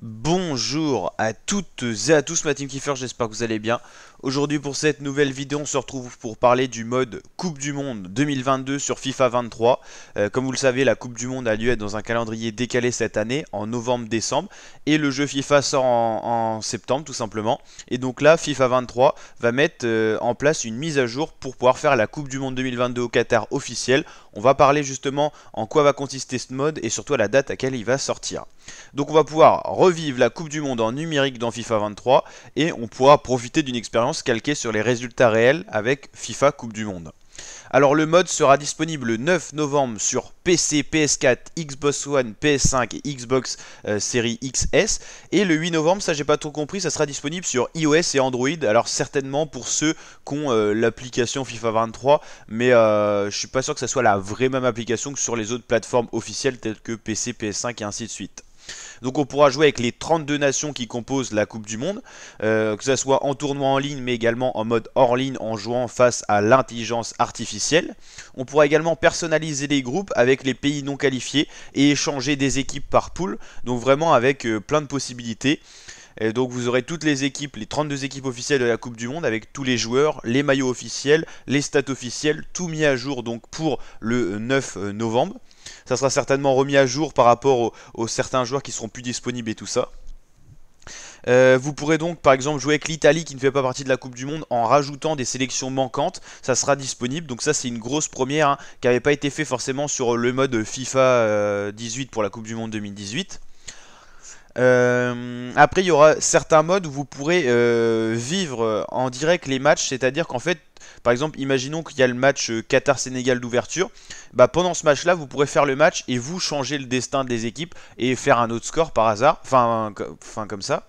Bonjour à toutes et à tous, ma team Kiefer, j'espère que vous allez bien. Aujourd'hui pour cette nouvelle vidéo, on se retrouve pour parler du mode Coupe du Monde 2022 sur FIFA 23. Comme vous le savez, la Coupe du Monde a lieu dans un calendrier décalé cette année, en novembre-décembre. Et le jeu FIFA sort en septembre tout simplement. Et donc là, FIFA 23 va mettre en place une mise à jour pour pouvoir faire la Coupe du Monde 2022 au Qatar officielle. On va parler justement en quoi va consister ce mode et surtout à la date à laquelle il va sortir. Donc on va pouvoir revivre la Coupe du Monde en numérique dans FIFA 23 et on pourra profiter d'une expérience calquée sur les résultats réels avec FIFA Coupe du Monde. Alors le mode sera disponible le 9 novembre sur PC, PS4, Xbox One, PS5 et Xbox Series XS. Et le 8 novembre, ça j'ai pas trop compris, ça sera disponible sur iOS et Android. Alors certainement pour ceux qui ont l'application FIFA 23, mais je suis pas sûr que ça soit la vraie même application que sur les autres plateformes officielles telles que PC, PS5 et ainsi de suite. Donc on pourra jouer avec les 32 nations qui composent la Coupe du Monde, que ce soit en tournoi en ligne mais également en mode hors ligne en jouant face à l'intelligence artificielle. On pourra également personnaliser les groupes avec les pays non qualifiés et échanger des équipes par poule, donc vraiment avec plein de possibilités. Et donc vous aurez toutes les équipes, les 32 équipes officielles de la Coupe du Monde avec tous les joueurs, les maillots officiels, les stats officiels, tout mis à jour donc pour le 9 novembre. Ça sera certainement remis à jour par rapport aux certains joueurs qui seront plus disponibles et tout ça. Vous pourrez donc par exemple jouer avec l'Italie qui ne fait pas partie de la Coupe du Monde en rajoutant des sélections manquantes. Ça sera disponible, donc ça c'est une grosse première hein, qui n'avait pas été fait forcément sur le mode FIFA 18 pour la Coupe du Monde 2018. Après il y aura certains modes où vous pourrez vivre en direct les matchs, c'est-à-dire qu'en fait par exemple imaginons qu'il y a le match Qatar-Sénégal d'ouverture, bah, pendant ce match là vous pourrez faire le match et vous changer le destin des équipes et faire un autre score par hasard, enfin comme ça.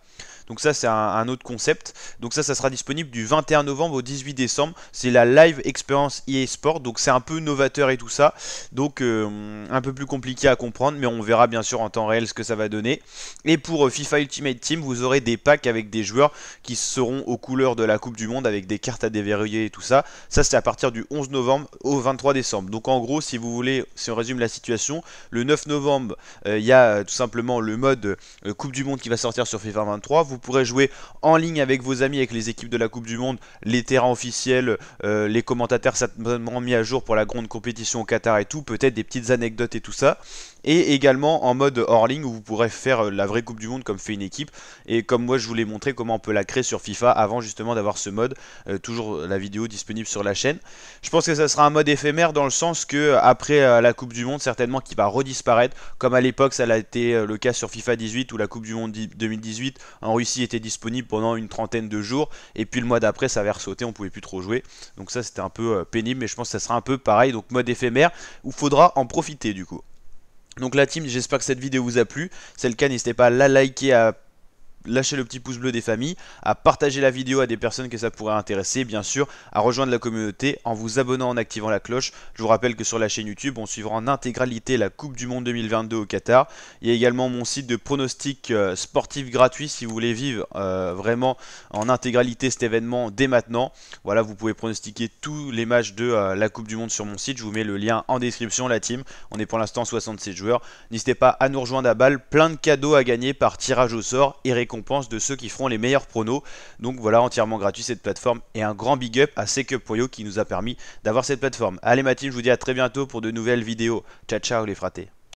Donc ça c'est un autre concept. Donc ça sera disponible du 21 novembre au 18 décembre. C'est la live expérience EA Sport. Donc c'est un peu novateur et tout ça. Donc un peu plus compliqué à comprendre. Mais on verra bien sûr en temps réel ce que ça va donner. Et pour FIFA Ultimate Team, vous aurez des packs avec des joueurs qui seront aux couleurs de la Coupe du Monde. Avec des cartes à déverrouiller et tout ça. Ça c'est à partir du 11 novembre au 23 décembre. Donc en gros si vous voulez, si on résume la situation, le 9 novembre il y a tout simplement le mode Coupe du Monde qui va sortir sur FIFA 23. Vous pourrez jouer en ligne avec vos amis, avec les équipes de la Coupe du Monde, les terrains officiels, les commentateurs certainement mis à jour pour la grande compétition au Qatar et tout, peut-être des petites anecdotes et tout ça. Et également en mode hors ligne où vous pourrez faire la vraie Coupe du Monde comme fait une équipe. Et comme moi je vous l'ai montré comment on peut la créer sur FIFA avant justement d'avoir ce mode. Toujours la vidéo disponible sur la chaîne. Je pense que ça sera un mode éphémère dans le sens que après la Coupe du Monde certainement qui va redisparaître. Comme à l'époque ça a été le cas sur FIFA 18 où la Coupe du Monde 2018 en Russie était disponible pendant une trentaine de jours. Et puis le mois d'après ça avait ressauté, on pouvait plus trop jouer. Donc ça c'était un peu pénible mais je pense que ça sera un peu pareil. Donc mode éphémère où il faudra en profiter du coup. Donc la team, j'espère que cette vidéo vous a plu. Si c'est le cas, n'hésitez pas à la liker, à lâcher le petit pouce bleu des familles, à partager la vidéo à des personnes que ça pourrait intéresser, bien sûr, à rejoindre la communauté en vous abonnant, en activant la cloche. Je vous rappelle que sur la chaîne YouTube, on suivra en intégralité la Coupe du Monde 2022 au Qatar. Il y a également mon site de pronostics sportifs gratuit si vous voulez vivre vraiment en intégralité cet événement dès maintenant. Voilà, vous pouvez pronostiquer tous les matchs de la Coupe du Monde sur mon site. Je vous mets le lien en description, la team. On est pour l'instant 67 joueurs. N'hésitez pas à nous rejoindre à balle. Plein de cadeaux à gagner par tirage au sort et récompenses de ceux qui feront les meilleurs pronos. Donc voilà, entièrement gratuit cette plateforme et un grand big up à SecUp.io qui nous a permis d'avoir cette plateforme. Allez ma team, je vous dis à très bientôt pour de nouvelles vidéos. Ciao ciao les fratés.